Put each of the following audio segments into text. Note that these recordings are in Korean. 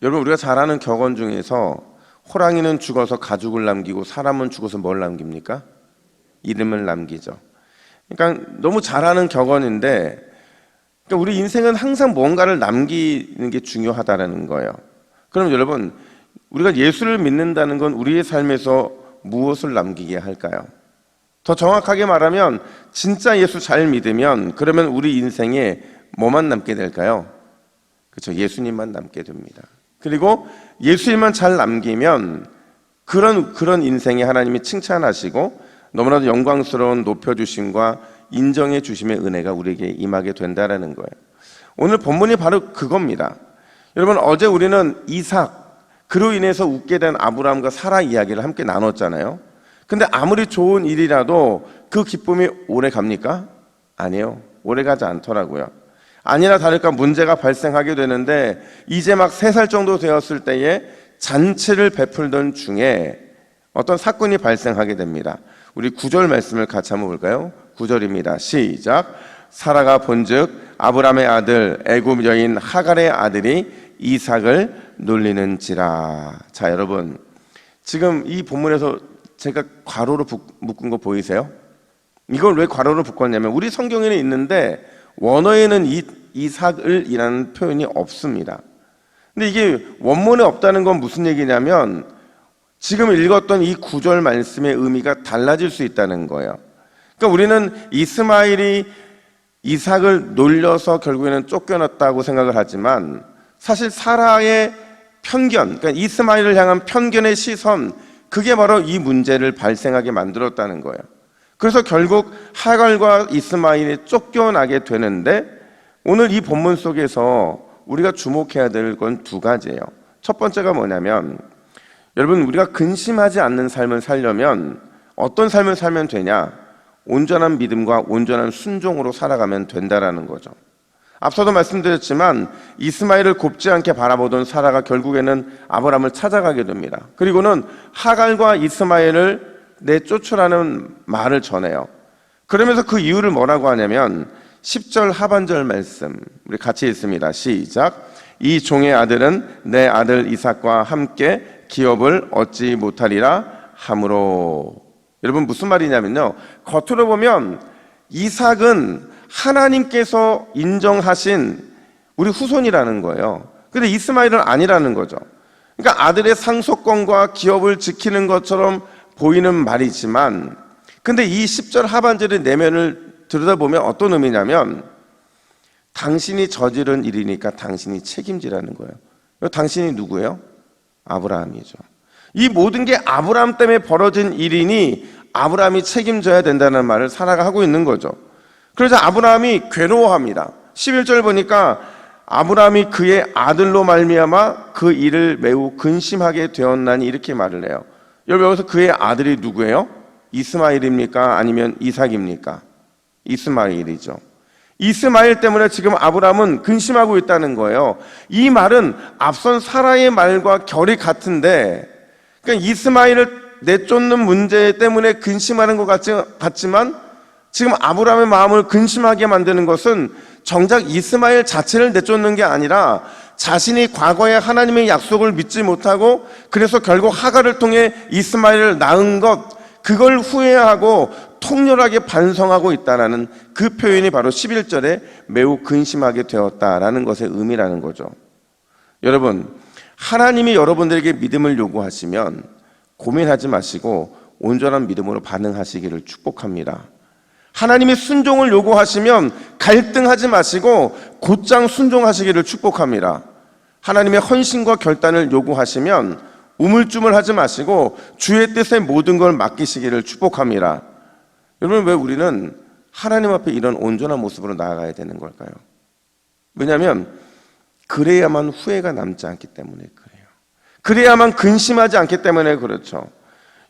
여러분, 우리가 잘 아는 격언 중에서 호랑이는 죽어서 가죽을 남기고 사람은 죽어서 뭘 남깁니까? 이름을 남기죠. 그러니까 너무 잘 아는 격언인데, 그러니까 우리 인생은 항상 뭔가를 남기는 게 중요하다는 거예요. 그럼 여러분, 우리가 예수를 믿는다는 건 우리의 삶에서 무엇을 남기게 할까요? 더 정확하게 말하면 진짜 예수 잘 믿으면 그러면 우리 인생에 뭐만 남게 될까요? 그렇죠. 예수님만 남게 됩니다. 그리고 예수님만 잘 남기면 그런 인생에 하나님이 칭찬하시고 너무나도 영광스러운 높여주심과 인정해 주심의 은혜가 우리에게 임하게 된다는 거예요. 오늘 본문이 바로 그겁니다. 여러분, 어제 우리는 이삭, 그로 인해서 웃게 된 아브라함과 사라 이야기를 함께 나눴잖아요. 근데 아무리 좋은 일이라도 그 기쁨이 오래 갑니까? 아니에요. 오래 가지 않더라고요. 아니나 다를까 문제가 발생하게 되는데 이제 막 3살 정도 되었을 때에 잔치를 베풀던 중에 어떤 사건이 발생하게 됩니다. 우리 9절 말씀을 같이 한번 볼까요? 9절입니다. 시작. 사라가 본즉 아브라함의 아들 애굽 여인 하갈의 아들이 이삭을 놀리는지라. 자, 여러분, 지금 이 본문에서 제가 괄호로 묶은 거 보이세요? 이걸 왜 괄호로 묶었냐면 우리 성경에는 있는데 원어에는 이삭을이라는 표현이 없습니다. 근데 이게 원문에 없다는 건 무슨 얘기냐면 지금 읽었던 이 9절 말씀의 의미가 달라질 수 있다는 거예요. 그러니까 우리는 이스마엘이 이삭을 놀려서 결국에는 쫓겨났다고 생각을 하지만 사실 사라의 편견, 그러니까 이스마엘을 향한 편견의 시선, 그게 바로 이 문제를 발생하게 만들었다는 거예요. 그래서 결국 하갈과 이스마엘이 쫓겨나게 되는데 오늘 이 본문 속에서 우리가 주목해야 될 건 2가지예요. 첫 번째가 뭐냐면 여러분, 우리가 근심하지 않는 삶을 살려면 어떤 삶을 살면 되냐? 온전한 믿음과 온전한 순종으로 살아가면 된다라는 거죠. 앞서도 말씀드렸지만 이스마엘을 곱지 않게 바라보던 사라가 결국에는 아브라함을 찾아가게 됩니다. 그리고는 하갈과 이스마엘을 내쫓으라는 말을 전해요. 그러면서 그 이유를 뭐라고 하냐면 10절 하반절 말씀 우리 같이 읽습니다. 시작. 이 종의 아들은 내 아들 이삭과 함께 기업을 얻지 못하리라 하므로. 여러분, 무슨 말이냐면요, 겉으로 보면 이삭은 하나님께서 인정하신 우리 후손이라는 거예요. 근데 이스마엘은 아니라는 거죠. 그러니까 아들의 상속권과 기업을 지키는 것처럼 보이는 말이지만 근데 이 10절 하반절의 내면을 들여다보면 어떤 의미냐면 당신이 저지른 일이니까 당신이 책임지라는 거예요. 당신이 누구예요? 아브라함이죠. 이 모든 게 아브라함 때문에 벌어진 일이니 아브라함이 책임져야 된다는 말을 사라가 하고 있는 거죠. 그래서 아브라함이 괴로워합니다. 11절 보니까 아브라함이 그의 아들로 말미암아 그 일을 매우 근심하게 되었나니 이렇게 말을 해요. 여러분, 여기서 그의 아들이 누구예요? 이스마엘입니까? 아니면 이삭입니까? 이스마엘이죠. 이스마엘 때문에 지금 아브라함은 근심하고 있다는 거예요. 이 말은 앞선 사라의 말과 결이 같은데, 그러니까 이스마엘을 내쫓는 문제 때문에 근심하는 것 같지만 지금 아브라함의 마음을 근심하게 만드는 것은 정작 이스마엘 자체를 내쫓는 게 아니라 자신이 과거에 하나님의 약속을 믿지 못하고 그래서 결국 하갈을 통해 이스마엘을 낳은 것, 그걸 후회하고 통렬하게 반성하고 있다는 그 표현이 바로 11절에 매우 근심하게 되었다라는 것의 의미라는 거죠. 여러분, 하나님이 여러분들에게 믿음을 요구하시면 고민하지 마시고 온전한 믿음으로 반응하시기를 축복합니다. 하나님이 순종을 요구하시면 갈등하지 마시고 곧장 순종하시기를 축복합니다. 하나님의 헌신과 결단을 요구하시면 우물쭈물하지 마시고 주의 뜻에 모든 걸 맡기시기를 축복합니다. 여러분, 왜 우리는 하나님 앞에 이런 온전한 모습으로 나아가야 되는 걸까요? 왜냐하면 그래야만 후회가 남지 않기 때문에 그래요. 그래야만 근심하지 않기 때문에 그렇죠.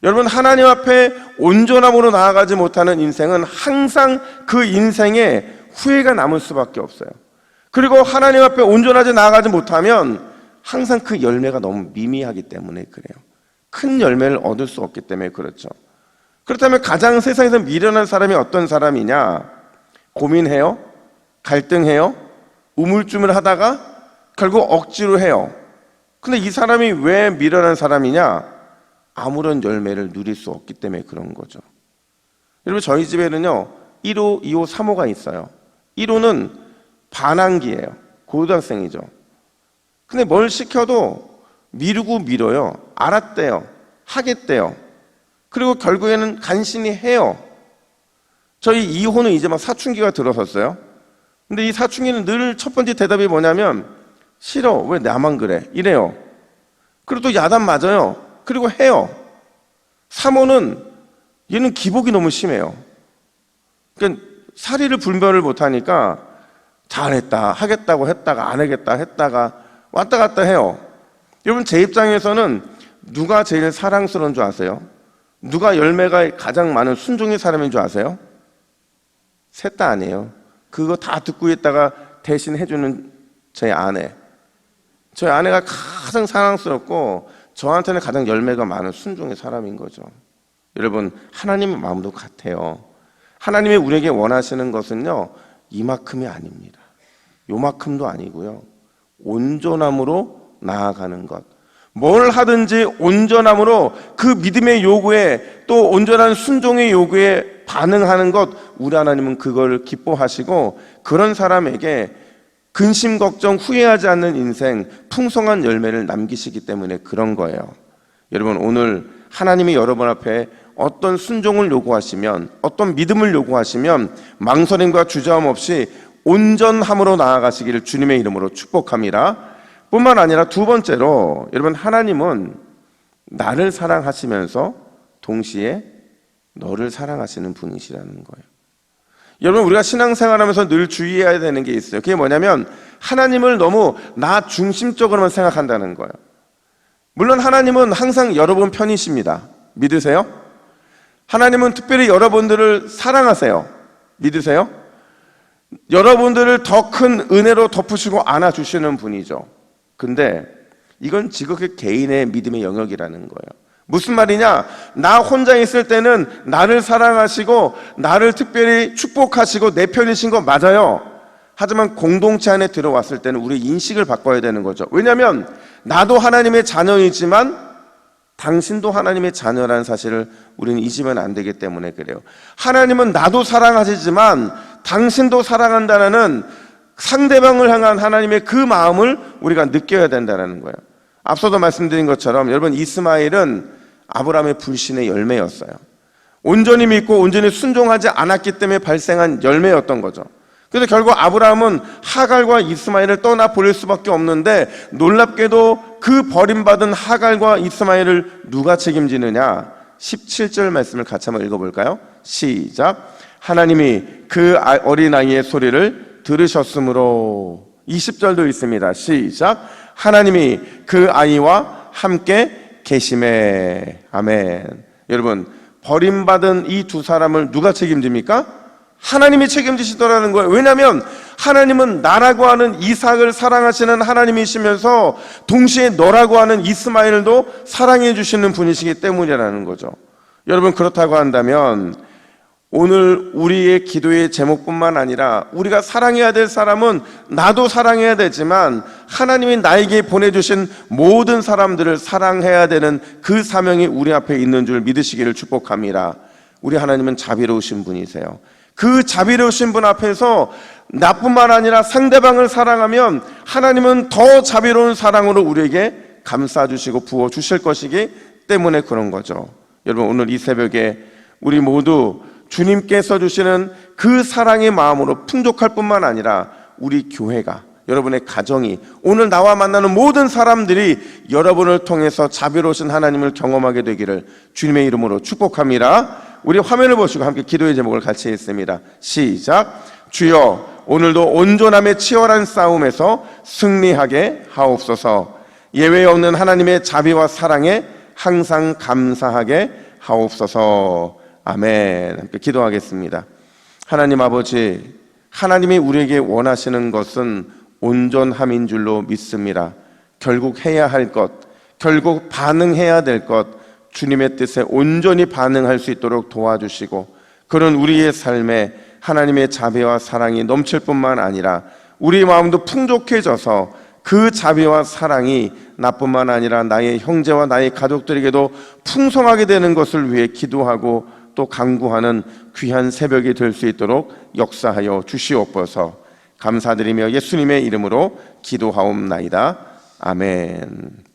여러분, 하나님 앞에 온전함으로 나아가지 못하는 인생은 항상 그 인생에 후회가 남을 수밖에 없어요. 그리고 하나님 앞에 온전하게 나아가지 못하면 항상 그 열매가 너무 미미하기 때문에 그래요. 큰 열매를 얻을 수 없기 때문에 그렇죠. 그렇다면 가장 세상에서 미련한 사람이 어떤 사람이냐? 고민해요? 갈등해요? 우물쭈물하다가 결국 억지로 해요. 근데 이 사람이 왜 미련한 사람이냐? 아무런 열매를 누릴 수 없기 때문에 그런 거죠. 여러분, 저희 집에는요 1호, 2호, 3호가 있어요. 1호는 반항기예요. 고등학생이죠. 근데 뭘 시켜도 미루고 미뤄요. 알았대요. 하겠대요. 그리고 결국에는 간신히 해요. 저희 2호는 이제 막 사춘기가 들어섰어요. 근데 이 사춘기는 늘 첫 번째 대답이 뭐냐면 싫어, 왜 나만 그래, 이래요. 그리고 또 야단 맞아요. 그리고 해요. 3호는 얘는 기복이 너무 심해요. 그러니까 사리를 분별을 못하니까 잘했다, 하겠다고 했다가 안 하겠다 했다가 왔다 갔다 해요. 여러분, 제 입장에서는 누가 제일 사랑스러운 줄 아세요? 누가 열매가 가장 많은 순종의 사람인 줄 아세요? 셋 다 아니에요. 그거 다 듣고 있다가 대신 해주는 제 아내. 저희 아내가 가장 사랑스럽고 저한테는 가장 열매가 많은 순종의 사람인 거죠. 여러분, 하나님의 마음도 같아요. 하나님이 우리에게 원하시는 것은요 이만큼이 아닙니다. 요만큼도 아니고요, 온전함으로 나아가는 것. 뭘 하든지 온전함으로 그 믿음의 요구에 또 온전한 순종의 요구에 반응하는 것, 우리 하나님은 그걸 기뻐하시고 그런 사람에게 근심 걱정 후회하지 않는 인생, 풍성한 열매를 남기시기 때문에 그런 거예요. 여러분, 오늘 하나님이 여러분 앞에 어떤 순종을 요구하시면, 어떤 믿음을 요구하시면 망설임과 주저함 없이 온전함으로 나아가시기를 주님의 이름으로 축복합니다. 뿐만 아니라 두 번째로, 여러분, 하나님은 나를 사랑하시면서 동시에 너를 사랑하시는 분이시라는 거예요. 여러분, 우리가 신앙생활하면서 늘 주의해야 되는 게 있어요. 그게 뭐냐면 하나님을 너무 나 중심적으로만 생각한다는 거예요. 물론 하나님은 항상 여러분 편이십니다. 믿으세요? 하나님은 특별히 여러분들을 사랑하세요. 믿으세요? 여러분들을 더 큰 은혜로 덮으시고 안아주시는 분이죠. 근데 이건 지극히 개인의 믿음의 영역이라는 거예요. 무슨 말이냐? 나 혼자 있을 때는 나를 사랑하시고 나를 특별히 축복하시고 내 편이신 거 맞아요. 하지만 공동체 안에 들어왔을 때는 우리 인식을 바꿔야 되는 거죠. 왜냐하면 나도 하나님의 자녀이지만 당신도 하나님의 자녀라는 사실을 우리는 잊으면 안 되기 때문에 그래요. 하나님은 나도 사랑하시지만 당신도 사랑한다는 상대방을 향한 하나님의 그 마음을 우리가 느껴야 된다는 거예요. 앞서도 말씀드린 것처럼 여러분, 이스마엘은 아브라함의 불신의 열매였어요. 온전히 믿고 온전히 순종하지 않았기 때문에 발생한 열매였던 거죠. 그래서 결국 아브라함은 하갈과 이스마엘을 떠나 보낼 수밖에 없는데, 놀랍게도 그 버림받은 하갈과 이스마엘을 누가 책임지느냐? 17절 말씀을 같이 한번 읽어볼까요? 시작. 하나님이 그 어린아이의 소리를 들으셨으므로. 20절도 있습니다. 시작. 하나님이 그 아이와 함께 계심에. 아멘. 여러분, 버림받은 이 두 사람을 누가 책임집니까? 하나님이 책임지시더라는 거예요. 왜냐하면 하나님은 나라고 하는 이삭을 사랑하시는 하나님이시면서 동시에 너라고 하는 이스마엘도 사랑해 주시는 분이시기 때문이라는 거죠. 여러분, 그렇다고 한다면 오늘 우리의 기도의 제목뿐만 아니라 우리가 사랑해야 될 사람은 나도 사랑해야 되지만 하나님이 나에게 보내주신 모든 사람들을 사랑해야 되는 그 사명이 우리 앞에 있는 줄 믿으시기를 축복합니다. 우리 하나님은 자비로우신 분이세요. 그 자비로우신 분 앞에서 나뿐만 아니라 상대방을 사랑하면 하나님은 더 자비로운 사랑으로 우리에게 감싸주시고 부어주실 것이기 때문에 그런 거죠. 여러분, 오늘 이 새벽에 우리 모두 주님께서 주시는 그 사랑의 마음으로 풍족할 뿐만 아니라 우리 교회가, 여러분의 가정이, 오늘 나와 만나는 모든 사람들이 여러분을 통해서 자비로우신 하나님을 경험하게 되기를 주님의 이름으로 축복합니다. 우리 화면을 보시고 함께 기도의 제목을 같이 했습니다. 시작. 주여, 오늘도 온전함의 치열한 싸움에서 승리하게 하옵소서. 예외 없는 하나님의 자비와 사랑에 항상 감사하게 하옵소서. 아멘. 함께 기도하겠습니다. 하나님 아버지, 하나님이 우리에게 원하시는 것은 온전함인 줄로 믿습니다. 결국 해야 할 것, 결국 반응해야 될 것, 주님의 뜻에 온전히 반응할 수 있도록 도와주시고, 그런 우리의 삶에 하나님의 자비와 사랑이 넘칠 뿐만 아니라 우리의 마음도 풍족해져서 그 자비와 사랑이 나뿐만 아니라 나의 형제와 나의 가족들에게도 풍성하게 되는 것을 위해 기도하고 또 간구하는 귀한 새벽이 될 수 있도록 역사하여 주시옵소서. 감사드리며 예수님의 이름으로 기도하옵나이다. 아멘.